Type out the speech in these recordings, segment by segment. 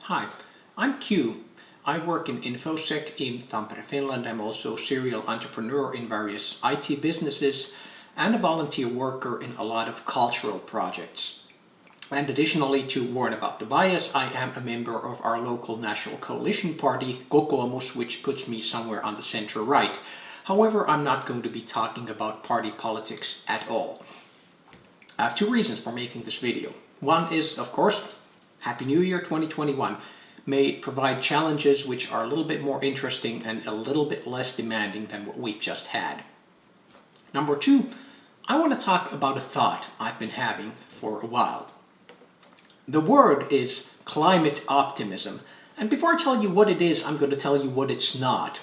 Hi, I'm Q. I work in InfoSec in Tampere, Finland. I'm also a serial entrepreneur in various IT businesses and a volunteer worker in a lot of cultural projects. And additionally, to warn about the bias, I am a member of our local national coalition party, Kokoomus, which puts me somewhere on the center right. However, I'm not going to be talking about party politics at all. I have two reasons for making this video. One is, of course, Happy New Year 2021 may provide challenges which are a little bit more interesting and a little bit less demanding than what we've just had. Number two, I want to talk about a thought I've been having for a while. The word is climate optimism, and before I tell you what it is, I'm going to tell you what it's not.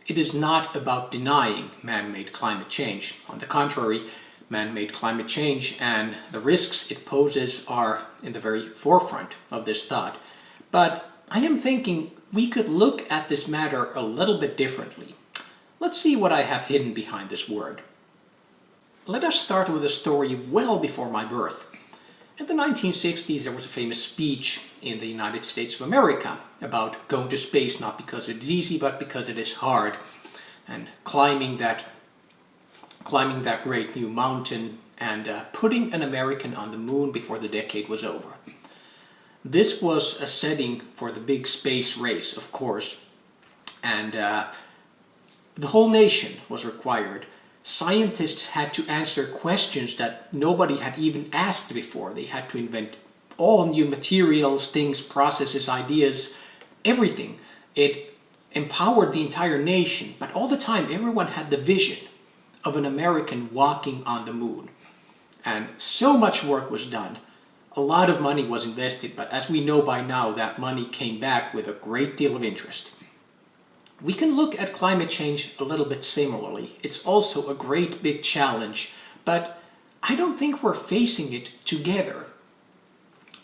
It is not about denying man-made climate change. On the contrary, man-made climate change and the risks it poses are in the very forefront of this thought. But I am thinking we could look at this matter a little bit differently. Let's see what I have hidden behind this word. Let us start with a story well before my birth. In the 1960s, there was a famous speech in the United States of America about going to space not because it is easy, but because it is hard, and climbing that great new mountain and putting an American on the moon before the decade was over. This was a setting for the big space race, of course, and the whole nation was required. Scientists had to answer questions that nobody had even asked before. They had to invent all new materials, things, processes, ideas, everything. It empowered the entire nation, but all the time everyone had the vision of an American walking on the moon. And so much work was done. A lot of money was invested, but as we know by now, that money came back with a great deal of interest. We can look at climate change a little bit similarly. It's also a great big challenge, but I don't think we're facing it together.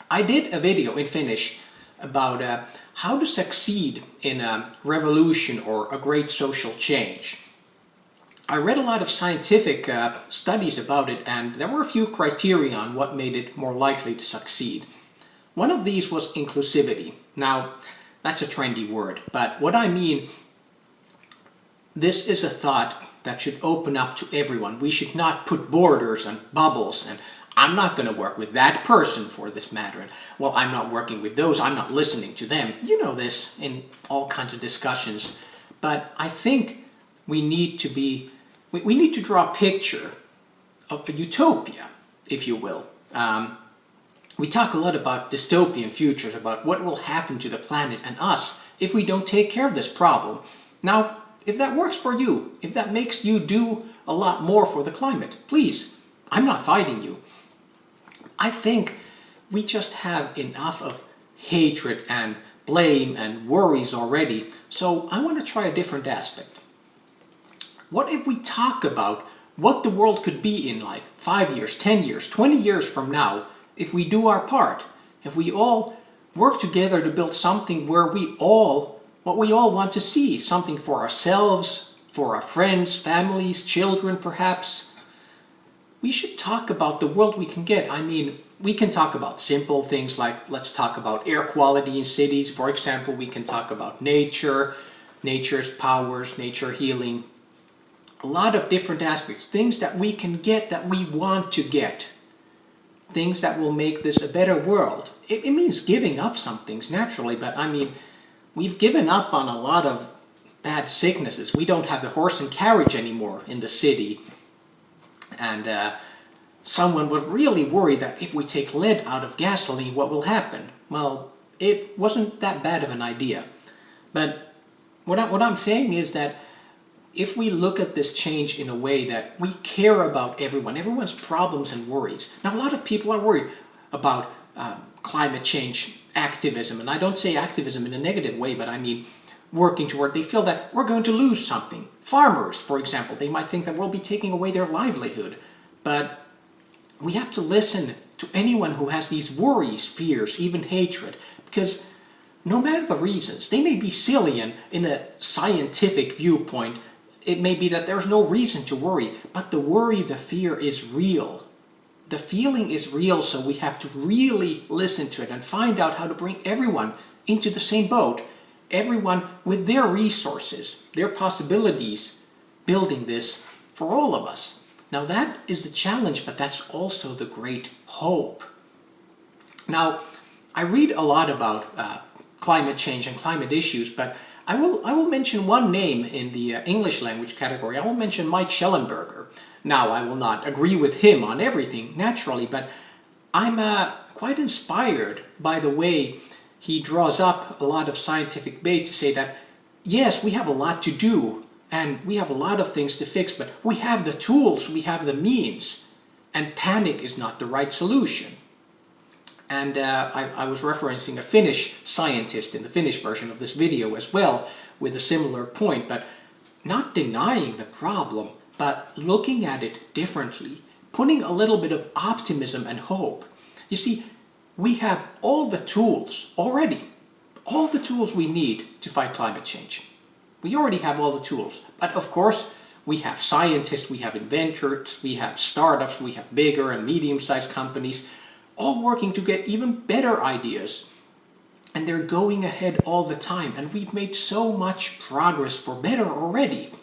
I did a video in Finnish about how to succeed in a revolution or a great social change. I read a lot of scientific studies about it, and there were a few criteria on what made it more likely to succeed. One of these was inclusivity. Now, that's a trendy word, but what I mean, this is a thought that should open up to everyone. We should not put borders and bubbles, and I'm not going to work with that person for this matter. And, well, I'm not working with those, I'm not listening to them. You know this in all kinds of discussions. But I think we need to draw a picture of a utopia, if you will. We talk a lot about dystopian futures, about what will happen to the planet and us if we don't take care of this problem. Now, if that works for you, if that makes you do a lot more for the climate, please, I'm not fighting you. I think we just have enough of hatred and blame and worries already, so I want to try a different aspect. What if we talk about what the world could be in like 5 years, 10 years, 20 years from now if we do our part? If we all work together to build something where what we all want to see, something for ourselves, for our friends, families, children perhaps. We should talk about the world we can get. I mean, we can talk about simple things like, let's talk about air quality in cities. For example, we can talk about nature, nature's powers, nature healing. A lot of different aspects, things that we can get, that we want to get. Things that will make this a better world. It means giving up some things naturally, but I mean, we've given up on a lot of bad sicknesses. We don't have the horse and carriage anymore in the city. And someone was really worried that if we take lead out of gasoline, what will happen? Well, it wasn't that bad of an idea. But what I'm saying is that if we look at this change in a way that we care about everyone's problems and worries. Now, a lot of people are worried about climate change activism, and I don't say activism in a negative way, but I mean working toward, they feel that we're going to lose something. Farmers, for example, they might think that we'll be taking away their livelihood, but we have to listen to anyone who has these worries, fears, even hatred, because no matter the reasons, they may be silly and in a scientific viewpoint, it may be that there's no reason to worry, but the worry, the fear is real. The feeling is real, so we have to really listen to it and find out how to bring everyone into the same boat, everyone with their resources, their possibilities, building this for all of us. Now that is the challenge, but that's also the great hope. Now, I read a lot about climate change and climate issues, but I will mention one name in the English language category. I will mention Mike Schellenberger. Now, I will not agree with him on everything, naturally, but I'm quite inspired by the way he draws up a lot of scientific base to say that, yes, we have a lot to do, and we have a lot of things to fix, but we have the tools, we have the means, and panic is not the right solution. And I was referencing a Finnish scientist in the Finnish version of this video as well, with a similar point, but not denying the problem, but looking at it differently, putting a little bit of optimism and hope. You see, we have all the tools already, all the tools we need to fight climate change. We already have all the tools, but of course, we have scientists, we have inventors, we have startups, we have bigger and medium-sized companies, all working to get even better ideas. And they're going ahead all the time, and we've made so much progress for better already.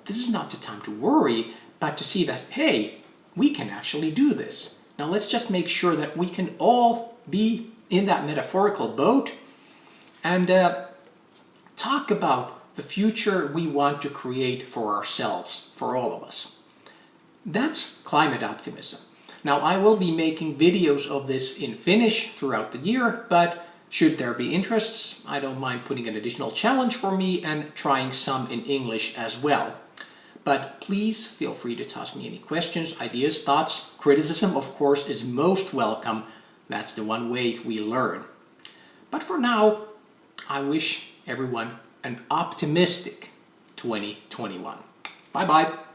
This is not the time to worry, but to see that, hey, we can actually do this. Now let's just make sure that we can all be in that metaphorical boat and talk about the future we want to create for ourselves, for all of us. That's climate optimism. Now, I will be making videos of this in Finnish throughout the year, but should there be interests, I don't mind putting an additional challenge for me and trying some in English as well. But please feel free to toss me any questions, ideas, thoughts. Criticism, of course, is most welcome. That's the one way we learn. But for now, I wish everyone an optimistic 2021. Bye-bye.